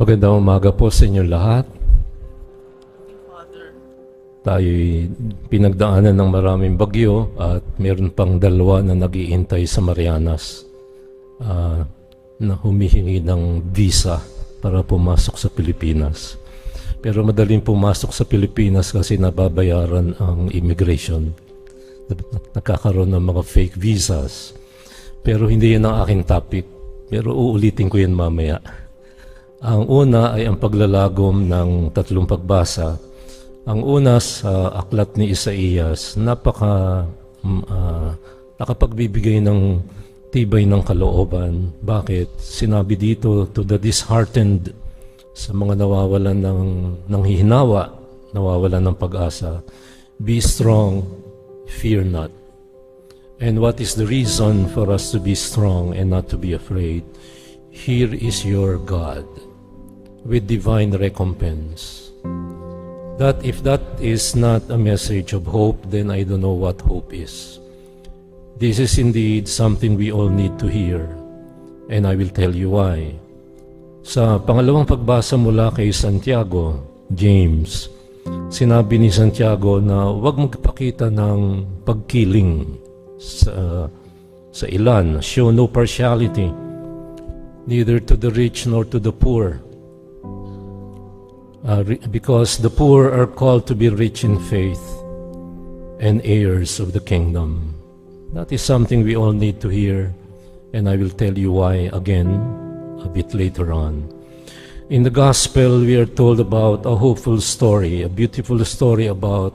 Magandang umaga po sa inyo lahat. Tayo'y pinagdaanan ng maraming bagyo at meron pang dalawa na nag-iintay sa Marianas na humihingi ng visa para pumasok sa Pilipinas. Pero madaling pumasok sa Pilipinas kasi nababayaran ang immigration. Nagkakaroon ng mga fake visas. Pero hindi yan ang aking topic. Pero uulitin ko yan mamaya. Ang una ay ang paglalagom ng tatlong pagbasa. Ang una sa aklat ni Isaías, nakapagbibigay ng tibay ng kalooban. Bakit? Sinabi dito, to the disheartened, sa mga nawawalan ng hihinawa, nawawalan ng pag-asa, be strong, fear not. And what is the reason for us to be strong and not to be afraid? Here is your God, with divine recompense. That if that is not a message of hope, then I don't know what hope is. This is indeed something we all need to hear, and I will tell you why. Sa pangalawang pagbasa mula kay Santiago, James, sinabi ni Santiago na huwag magpakita ng pagkiling sa ilan. Show no partiality, neither to the rich nor to the poor. Because the poor are called to be rich in faith and heirs of the kingdom. That is something we all need to hear, and I will tell you why again a bit later on. In the gospel, we are told about a hopeful story, a beautiful story about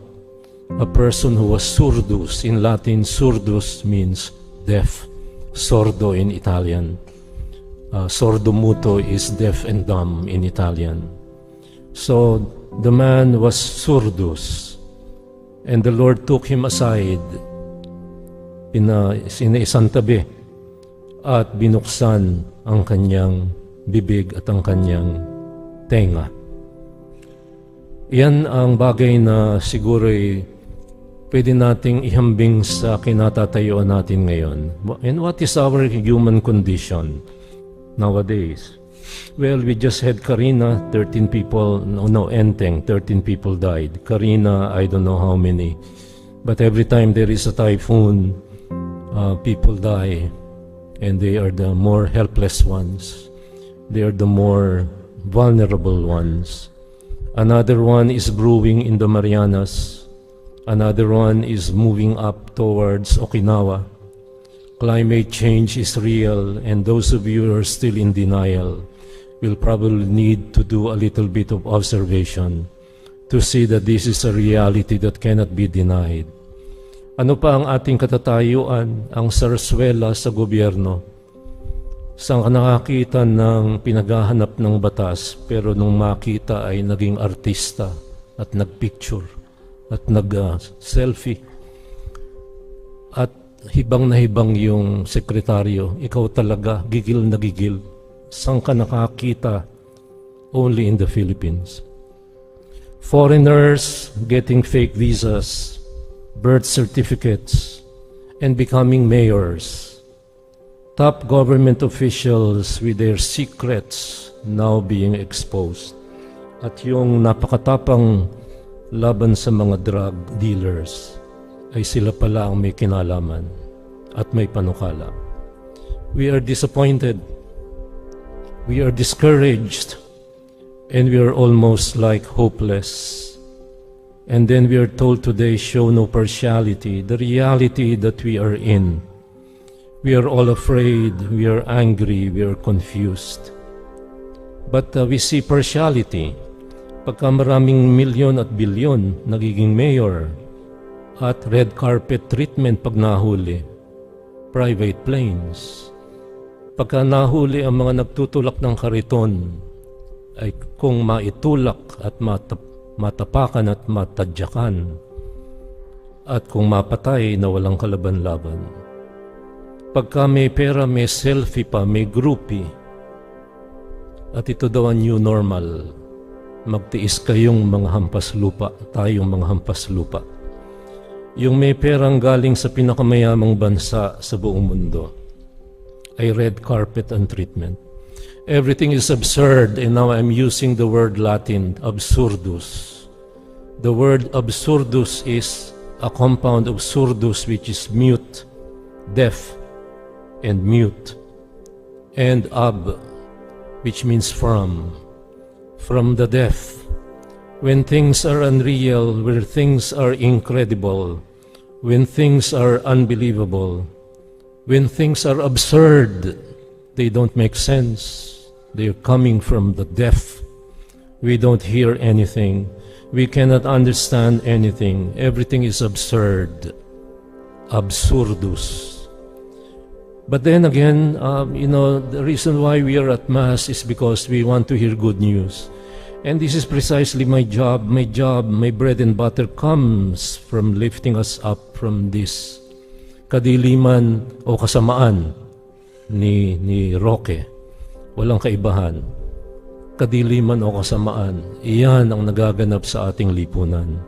a person who was surdus. In Latin, surdus means deaf, sordo in Italian. Sordomuto is deaf and dumb in Italian. So the man was surdus, and the Lord took him aside, isang tabi, at binuksan ang kanyang bibig at ang kanyang tenga. Yan ang bagay na siguro'y pwede nating ihambing sa kinatatayuan natin ngayon. And what is our human condition nowadays? Well, we just had Karina, 13 people, Enteng, 13 people died. Karina, I don't know how many. But every time there is a typhoon, people die, and they are the more helpless ones. They are the more vulnerable ones. Another one is brewing in the Marianas. Another one is moving up towards Okinawa. Climate change is real, and those of you who are still in denial will probably need to do a little bit of observation to see that this is a reality that cannot be denied. Ano pa ang ating katatayuan? Ang sarswela sa gobyerno. Sa nakakita ng pinaghahanap ng batas, pero nung makita ay naging artista at nagpicture at nag-selfie. At hibang na hibang yung sekretaryo, ikaw talaga, gigil na gigil. Saan ka nakakita? Only in the Philippines. Foreigners getting fake visas, birth certificates, and becoming mayors. Top government officials with their secrets now being exposed. At yung napakatapang laban sa mga drug dealers ay sila pala ang may kinalaman at may panukala. We are disappointed. We are discouraged, and we are almost like hopeless. And then we are told today, show no partiality, the reality that we are in. We are all afraid, we are angry, we are confused. But we see partiality. Pagka maraming milyon at bilyon nagiging mayor, at red carpet treatment pag nahuli, private planes. Pagka nahuli ang mga nagtutulak ng kariton, ay kung maitulak at matapakan at matadyakan, at kung mapatay na walang kalaban-laban. Pagka may pera, may selfie pa, may groupie, at ito daw ang new normal, magtiis kayong mga hampas lupa, tayong mga hampas lupa. Yung may perang galing sa pinakamayamang bansa sa buong mundo ay red carpet and treatment. Everything is absurd, and now I'm using the word Latin, absurdus. The word absurdus is a compound of surdus, which is mute, deaf, and mute, and ab, which means from the deaf. When things are unreal, where things are incredible, when things are unbelievable, when things are absurd, they don't make sense. They are coming from the deaf. We don't hear anything. We cannot understand anything. Everything is absurd. Absurdus. But then again, the reason why we are at Mass is because we want to hear good news. And this is precisely my job. My bread and butter comes from lifting us up from this kadiliman o kasamaan ni Roque. Walang kaibahan. Kadiliman o kasamaan, iyan ang nagaganap sa ating lipunan.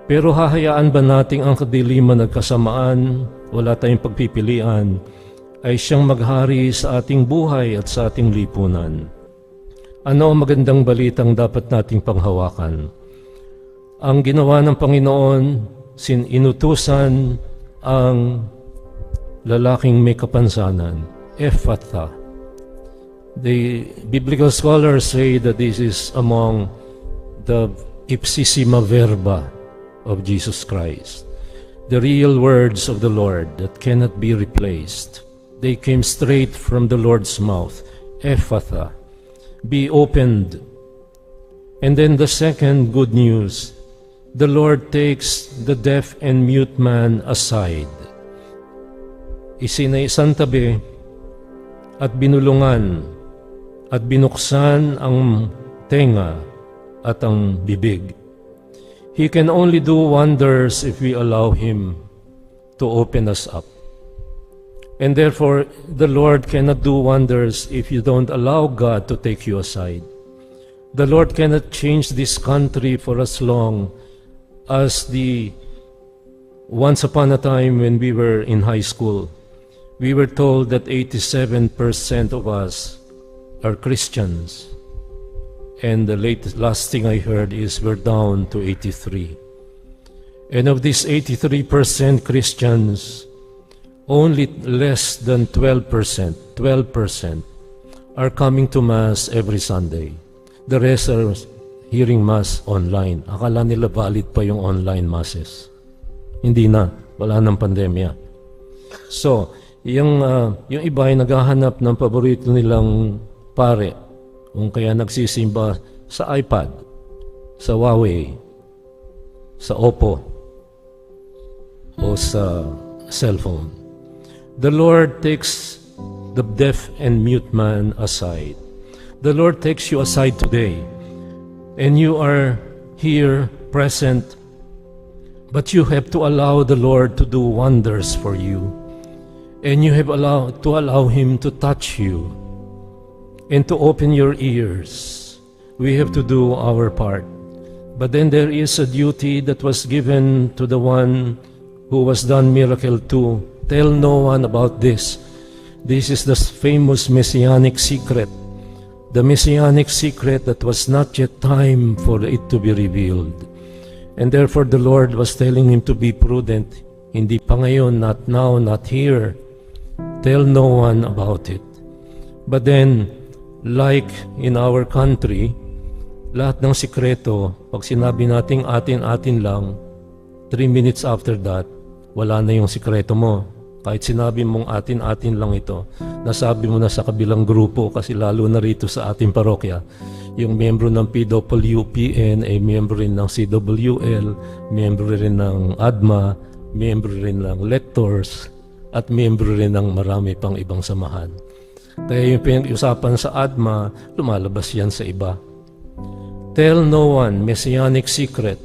Pero hahayaan ba nating ang kadiliman at kasamaan, wala tayong pagpipilian, ay siyang maghari sa ating buhay at sa ating lipunan? Ano ang magandang balitang dapat nating panghawakan? Ang ginawa ng Panginoon, inutusan ang lalaking may kapansanan, Ephatha. The biblical scholars say that this is among the ipsissima verba of Jesus Christ, the real words of the Lord that cannot be replaced. They came straight from the Lord's mouth. Ephatha, be opened. And then the second good news, the Lord takes the deaf and mute man aside. Isinaisan tabi at binulungan at binuksan ang tenga at ang bibig. He can only do wonders if we allow Him to open us up. And therefore, the Lord cannot do wonders if you don't allow God to take you aside. The Lord cannot change this country for as long as once upon a time when we were in high school, we were told that 87% of us are Christians. And the last thing I heard is we're down to 83. And of these 83% Christians, only less than 12% are coming to Mass every Sunday. The rest are hearing Mass online. Akala nila valid pa yung online Masses. Hindi na. Wala nang pandemya. So, yung iba ay naghahanap ng paborito nilang pare, kung kaya nagsisimba sa iPad, sa Huawei, sa Oppo, o sa cellphone. The Lord takes the deaf and mute man aside. The Lord takes you aside today, and you are here present, but you have to allow the Lord to do wonders for you, and you have to allow Him to touch you and to open your ears. We have to do our part. But then there is a duty that was given to the one who was done miracle to. Tell no one about this. This is the famous messianic secret. The messianic secret that was not yet time for it to be revealed. And therefore the Lord was telling him to be prudent. Hindi pa ngayon, not now, not here. Tell no one about it. But then, like in our country, lahat ng sikreto, pag sinabi nating atin-atin lang, 3 minutes after that, wala na yung sikreto mo. Kahit sinabi mong atin-atin lang ito, nasabi mo na sa kabilang grupo kasi lalo na rito sa ating parokya. Yung miyembro ng PWPN ay miyembro rin ng CWL, miyembro rin ng ADMA, miyembro rin ng Lectors, at miyembro rin ng marami pang ibang samahan. Kaya yung pinag-usapan sa ADMA, lumalabas yan sa iba. Tell no one, messianic secret.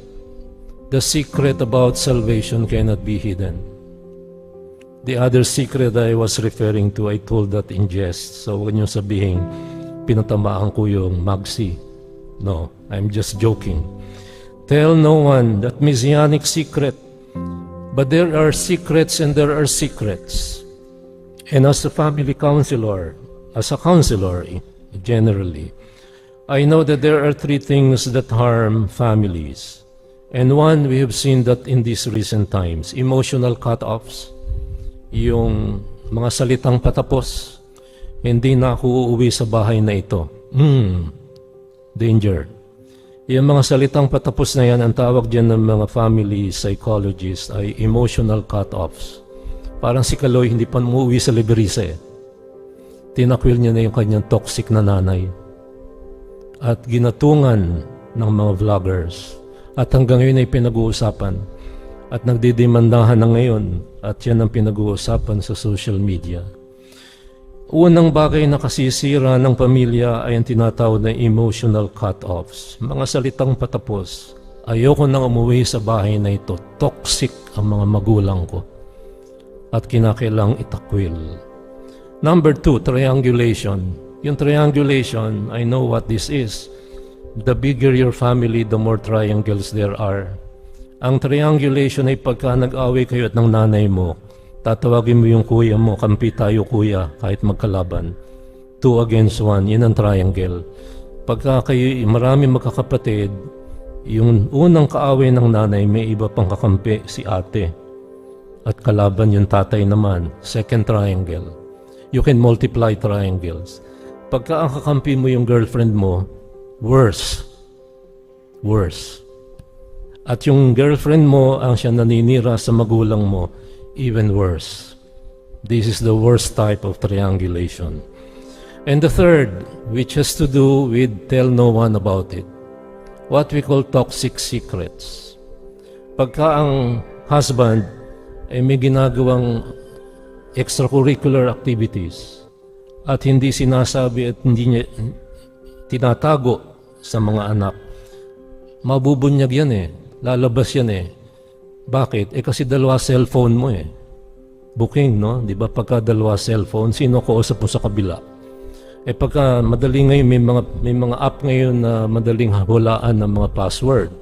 The secret about salvation cannot be hidden. The other secret I was referring to, I told that in jest. So huwag niyo sabihin, pinatamaan ko yung magsi. No, I'm just joking. Tell no one that messianic secret. But there are secrets and there are secrets. And as a family counselor, as a counselor generally. I know that there are three things that harm families. And one, we have seen that in these recent times, emotional cut-offs, yung mga salitang patapos, hindi na ako uuwi sa bahay na ito. Danger. Yung mga salitang patapos na yan, ang tawag dyan ng mga family psychologists ay emotional cut-offs. Parang si Kaloy hindi pa umuwi sa Liberisa eh. Tinakwil niya na yung kanyang toxic na nanay. At ginatungan ng mga vloggers. At hanggang ngayon ay pinag-uusapan. At nagdidemandahan na ngayon. At yan ang pinag-uusapan sa social media. Unang bagay na kasisira ng pamilya ay ang tinatawag na emotional cut-offs. Mga salitang patapos. Ayoko nang umuwi sa bahay na ito. Toxic ang mga magulang ko. At kinakailang itakwil. Number 2, triangulation. Yung triangulation, I know what this is. The bigger your family, the more triangles there are. Ang triangulation ay pagka nag-away kayo at ng nanay mo, tatawagin mo yung kuya mo, kampi tayo kuya, kahit magkalaban. 2 against 1, yun ang triangle. Pagka kayo marami magkakapatid, yung unang kaaway ng nanay, may iba pang kakampi, si ate. At kalaban yung tatay naman, second triangle. You can multiply triangles. Pagka ang kakampi mo yung girlfriend mo, worse. Worse. At yung girlfriend mo ang siya naninira sa magulang mo, even worse. This is the worst type of triangulation. And the third, which has to do with tell no one about it. What we call toxic secrets. Pagka ang husband ay may ginagawang extracurricular activities, at hindi sinasabi at hindi niya tinatago sa mga anak, mabubunyag yan eh. Lalabas yan eh. Bakit? Kasi dalawa cellphone mo eh. Booking, no? Di ba? Pagka dalawa cellphone, sino kausap mo sa kabila? Pagka madali ngayon, may mga app ngayon na madaling hulaan ng mga password.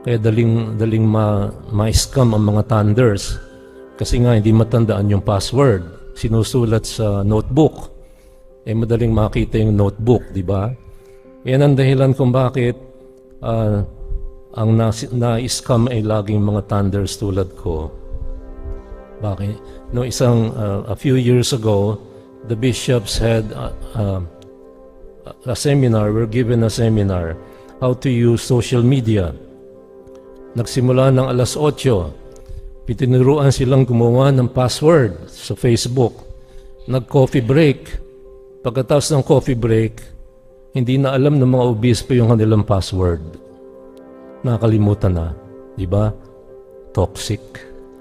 Kaya daling ma-scam ang mga thunders. Kasi nga, hindi matandaan yung password. Sinusulat sa notebook, madaling makita yung notebook, di ba? Yan ang dahilan kung bakit ang na-scam ay laging mga thunders tulad ko. Bakit? No, a few years ago, the bishops had a seminar, were given a seminar, how to use social media. Nagsimula ng alas 8, Pitinuruan silang gumawa ng password sa Facebook. Nag-coffee break. Pagkatapos ng coffee break, hindi na alam ng mga obispo yung kanilang password. Nakalimutan na. Diba? Toxic.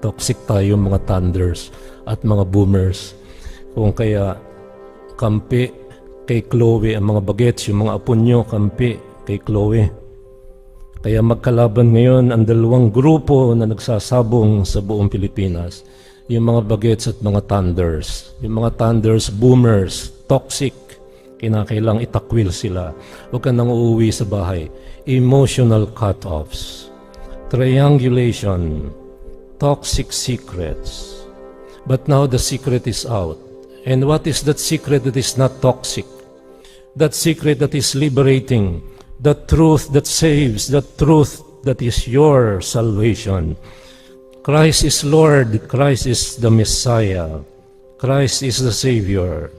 Toxic tayo mga thunders at mga boomers. Kung kaya kampi kay Chloe ang mga bagets, yung mga apo nyo kampi kay Chloe. Kaya magkalaban ngayon ang dalawang grupo na nagsasabong sa buong Pilipinas. Yung mga bagets at mga thunders. Yung mga thunders, boomers, toxic. Kinakailang itakwil sila. Huwag ka nang uuwi sa bahay. Emotional cut-offs. Triangulation. Toxic secrets. But now the secret is out. And what is that secret that is not toxic? That secret that is liberating. The truth that saves, the truth that is your salvation. Christ is Lord, Christ is the Messiah, Christ is the Savior,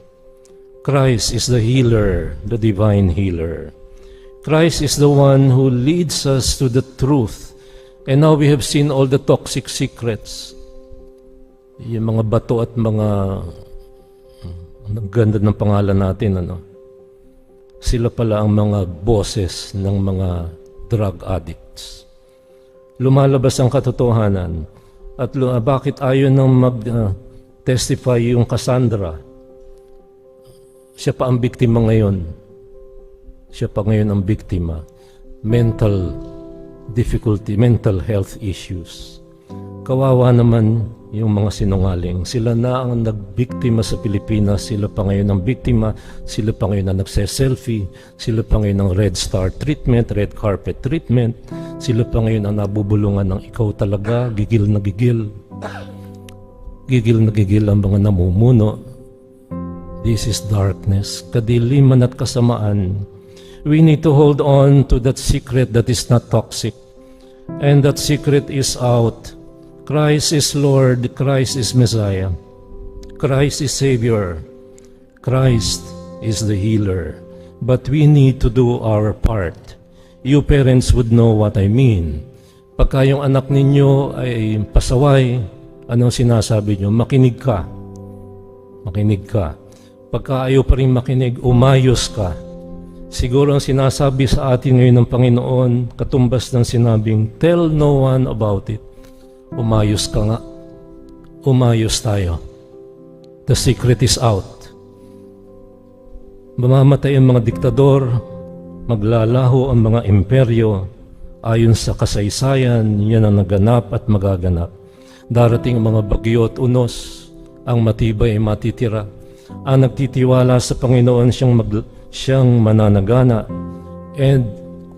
Christ is the healer, the divine healer. Christ is the one who leads us to the truth. And now we have seen all the toxic secrets. Yung mga bato at mga ang ganda ng pangalan natin, ano? Sila pala ang mga bosses ng mga drug addicts. Lumalabas ang katotohanan. At bakit ayaw nang mag-testify yung Cassandra? Siya pa ang biktima ngayon. Siya pa ngayon ang biktima. Mental difficulty, mental health issues. Kawawa naman yung mga sinungaling. Sila na ang nagbiktima sa Pilipinas. Sila pa ngayon ang biktima. Sila pa ngayon ang nagse-selfie. Sila pa ngayon ang red star treatment, red carpet treatment. Sila pa ngayon ang nabubulungan ng ikaw talaga, gigil na gigil. Gigil na gigil ang mga namumuno. This is darkness, kadiliman at kasamaan. We need to hold on to that secret that is not toxic. And that secret is out. Christ is Lord, Christ is Messiah. Christ is Savior. Christ is the healer. But we need to do our part. You parents would know what I mean. Pagka yung anak ninyo ay pasaway, anong sinasabi nyo? Makinig ka. Makinig ka. Pagka ayaw pa rin makinig, umayos ka. Siguro ang sinasabi sa atin ngayon ng Panginoon, katumbas ng sinabing, tell no one about it. Umayos ka nga. Umayos tayo. The secret is out. Mamamatay ang mga diktador, maglalaho ang mga imperyo, ayon sa kasaysayan, yan ang naganap at magaganap. Darating ang mga bagyo at unos, ang matibay ay matitira. Ang nagtitiwala sa Panginoon siyang mananagana. And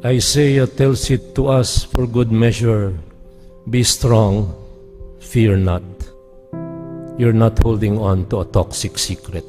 Isaiah tells it to us for good measure, be strong, fear not. You're not holding on to a toxic secret.